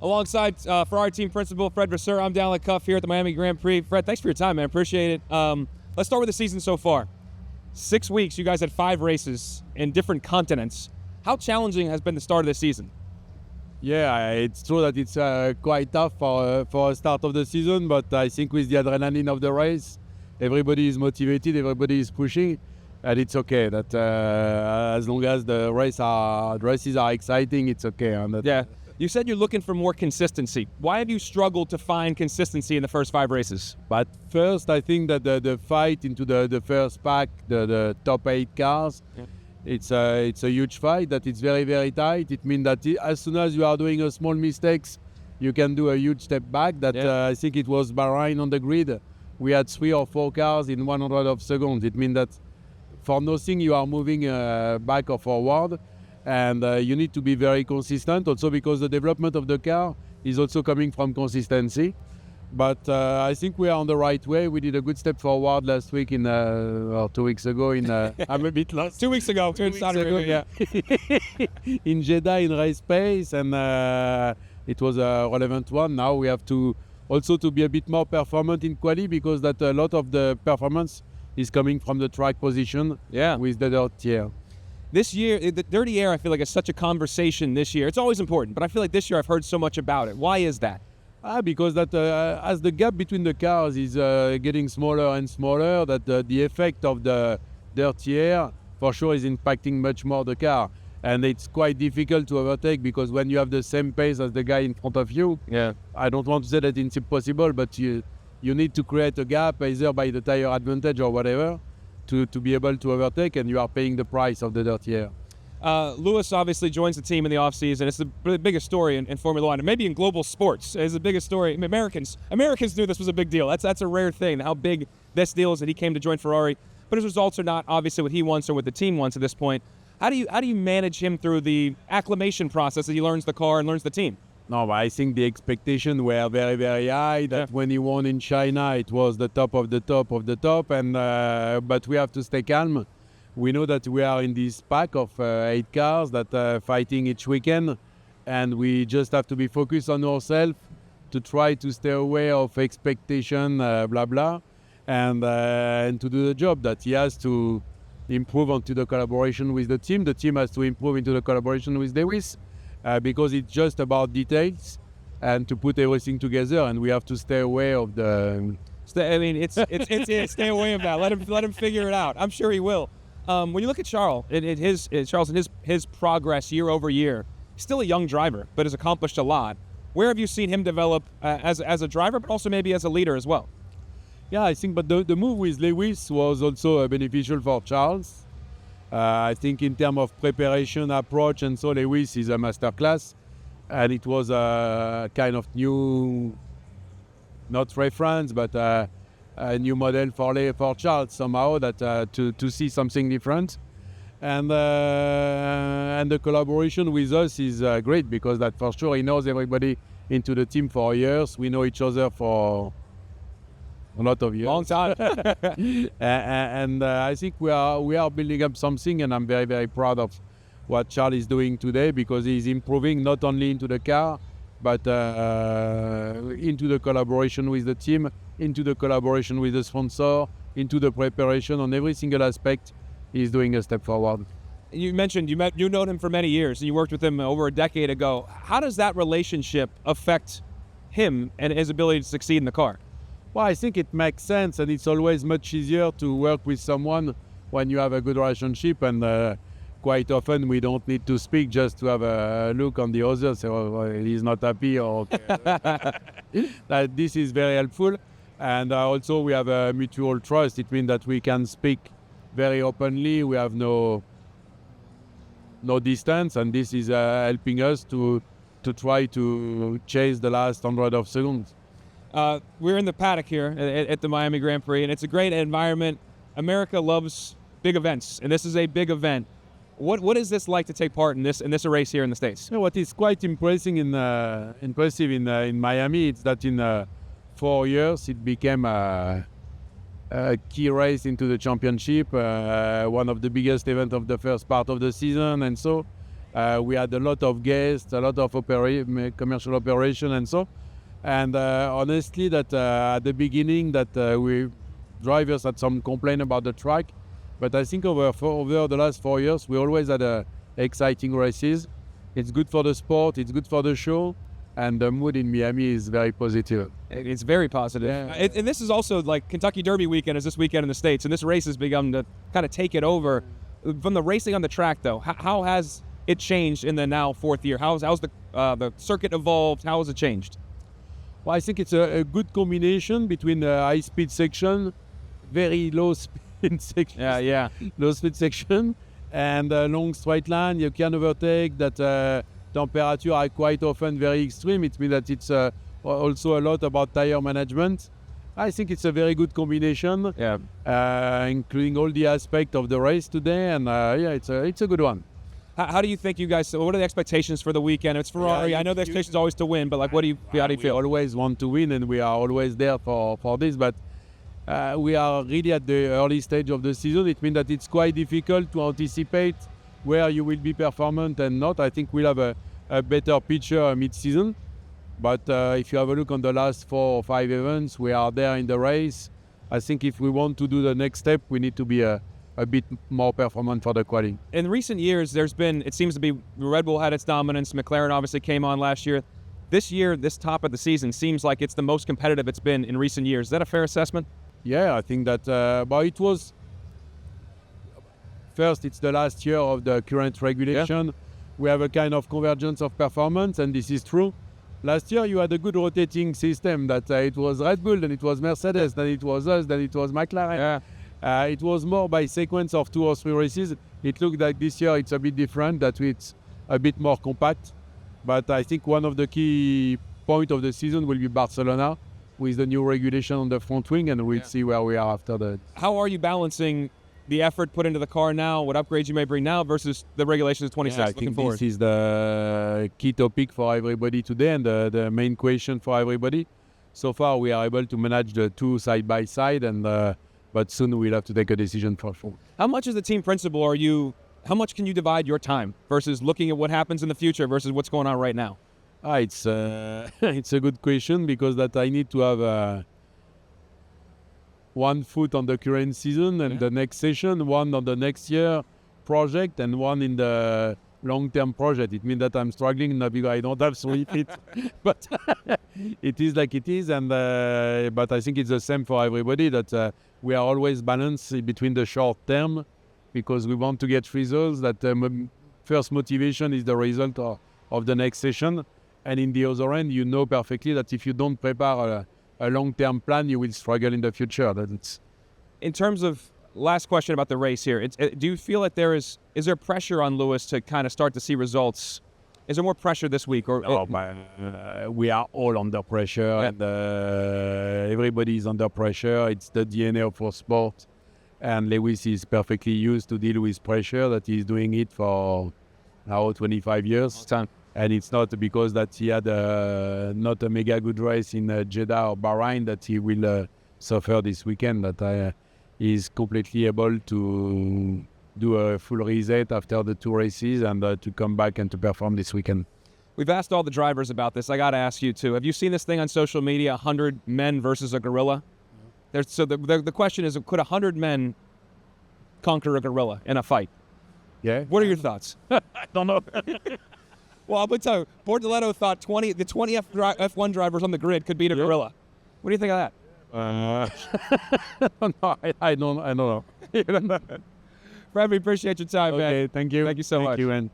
Alongside Ferrari team principal Fred Vasseur, I'm Dalen here at the Miami Grand Prix. Fred, thanks for your time, man. Appreciate it. Let's start with the season so far. 6 weeks, you guys had 5 races in different continents. How challenging has been the start of the season? Yeah, it's true that it's quite tough for a start of the season, but I think with the adrenaline of the race, everybody is motivated, everybody is pushing, and it's okay. That as long as the races are exciting, it's okay. Yeah, you said you're looking for more consistency. Why have you struggled to find consistency in the first 5 races? But first, I think that the fight into the first pack, the top 8 cars. Yeah. It's a huge fight, that it's very, very tight. It means that as soon as you are doing a small mistakes, you can do a huge step back. I think it was Bahrain on the grid. We had 3 or 4 cars in 100 of seconds. It means that for nothing you are moving back or forward, and you need to be very consistent. Also because the development of the car is also coming from consistency. But I think we are on the right way. We did a good step forward last week or 2 weeks ago in I'm a bit lost. 2 weeks ago. 2 weeks ago, yeah. In Jeddah in race pace, and it was a relevant one. Now we have to also to be a bit more performant in quali, because that a lot of the performance is coming from the track position with the dirty air. This year, the dirty air, I feel like is such a conversation this year. It's always important, but I feel like this year I've heard so much about it. Why is that? Because that as the gap between the cars is getting smaller and smaller, that the effect of the dirty air for sure is impacting much more the car, and it's quite difficult to overtake, because when you have the same pace as the guy in front of you, I don't want to say that it's impossible, but you need to create a gap either by the tire advantage or whatever to be able to overtake, and you are paying the price of the dirty air. Lewis obviously joins the team in the offseason. It's the biggest story in Formula One, and maybe in global sports. It's the biggest story. Americans knew this was a big deal. That's a rare thing, how big this deal is that he came to join Ferrari. But his results are not obviously what he wants or what the team wants at this point. How do you manage him through the acclimation process as he learns the car and learns the team? No, but I think the expectations were very, very high. That when he won in China, it was the top of the top of the top. And but we have to stay calm. We know that we are in this pack of 8 cars that are fighting each weekend, and we just have to be focused on ourselves to try to stay away of expectation, blah blah, and to do the job that he has to improve onto the collaboration with the team. The team has to improve into the collaboration with Lewis, because it's just about details and to put everything together, and we have to stay away of the. It's stay away of that. Let him figure it out. I'm sure he will. When you look at Charles and his progress year over year, he's still a young driver, but has accomplished a lot. Where have you seen him develop as a driver, but also maybe as a leader as well? Yeah, I think, but the move with Lewis was also beneficial for Charles. I think in terms of preparation, approach, and so Lewis is a masterclass, and it was a kind of new, not reference, but a new model for Charles somehow, that to see something different, and the collaboration with us is great, because that for sure he knows everybody into the team for years. We know each other for a lot of years, long time, and I think we are building up something, and I'm very, very proud of what Charles is doing today, because he's improving not only into the car, but into the collaboration with the team, into the collaboration with the sponsor, into the preparation on every single aspect. He's doing a step forward. You mentioned you known him for many years, and you worked with him over a decade ago. How does that relationship affect him and his ability to succeed in the car? Well, I think it makes sense, and it's always much easier to work with someone when you have a good relationship, and quite often we don't need to speak just to have a look on the other, so he's not happy or that this is very helpful. And also we have a mutual trust. It means that we can speak very openly. We have no distance, and this is helping us to try to chase the last 100 of seconds. We're in the paddock here at the Miami Grand Prix, and it's a great environment. America loves big events, and this is a big event. What is this like to take part in this race here in the States? You know, what is quite impressive in Miami is that in 4 years it became a key race into the championship, one of the biggest events of the first part of the season, and so We had a lot of guests, a lot of commercial operation and so. And honestly, that at the beginning that we drivers had some complaint about the track, but I think over the last 4 years, we always had exciting races. It's good for the sport, it's good for the show, and the mood in Miami is very positive. It's very positive. Yeah. And this is also like Kentucky Derby weekend is this weekend in the States, and this race has begun to kind of take it over. From the racing on the track, though, how has it changed in the now 4th year? How's the circuit evolved? How has it changed? Well, I think it's a good combination between the high-speed section, very low-speed section, low-speed section, and a long straight line. You can overtake that. Temperature are quite often very extreme. It means that it's also a lot about tire management. I think it's a very good combination, including all the aspects of the race today, and it's a good one. How do you think you guys? What are the expectations for the weekend? It's Ferrari. I know the expectation is always to win, but like, how do you feel? We always want to win, and we are always there for this. But we are really at the early stage of the season. It means that it's quite difficult to anticipate where you will be performant and not. I think we'll have a better picture mid-season. But if you have a look on the last 4 or 5 events, we are there in the race. I think if we want to do the next step, we need to be a bit more performant for the qualifying. In recent years, it seems to be Red Bull had its dominance. McLaren obviously came on last year. This year, this top of the season seems like it's the most competitive it's been in recent years. Is that a fair assessment? Yeah, I think that, but it was, first, it's the last year of the current regulation. Yeah. We have a kind of convergence of performance, and this is true. Last year, you had a good rotating system that it was Red Bull, then it was Mercedes, then it was us, then it was McLaren. Yeah. It was more by sequence of 2 or 3 races. It looked like this year it's a bit different, that it's a bit more compact. But I think one of the key points of the season will be Barcelona with the new regulation on the front wing, and we'll see where we are after that. How are you balancing the effort put into the car now, what upgrades you may bring now versus the regulations of 26? Yeah, I think this is the key topic for everybody today and the main question for everybody. So far, we are able to manage the 2 side by side, and but soon we'll have to take a decision for sure. How much as the team principal how much can you divide your time versus looking at what happens in the future versus what's going on right now? It's a good question, because that I need to have one foot on the current season and the next session, one on the next year project, and one in the long-term project. It means that I'm struggling now because I don't have 3 feet, but it is like it is. And but I think it's the same for everybody, that we are always balanced between the short term, because we want to get results. That first motivation is the result of the next session, and in the other end, you know perfectly that if you don't prepare a long-term plan, you will struggle in the future. In terms of, last question about the race here, do you feel like is there pressure on Lewis to kind of start to see results? Is there more pressure this week? We are all under pressure, and everybody is under pressure. It's the DNA of our sport, and Lewis is perfectly used to deal with pressure. That he's doing it for now 25 years. Time. And it's not because that he had not a mega good race in Jeddah or Bahrain that he will suffer this weekend. That he is completely able to do a full reset after the 2 races and to come back and to perform this weekend. We've asked all the drivers about this. I got to ask you too. Have you seen this thing on social media, 100 men versus a gorilla? So the question is, could 100 men conquer a gorilla in a fight? Yeah. What are your thoughts? I don't know. Well, I'm going to tell you, Bortoleto thought the 20 F1 drivers on the grid could beat a gorilla. What do you think of that? No, I don't know. Fred, we appreciate your time, man. Thank you. Thank you so much. Thank you, man.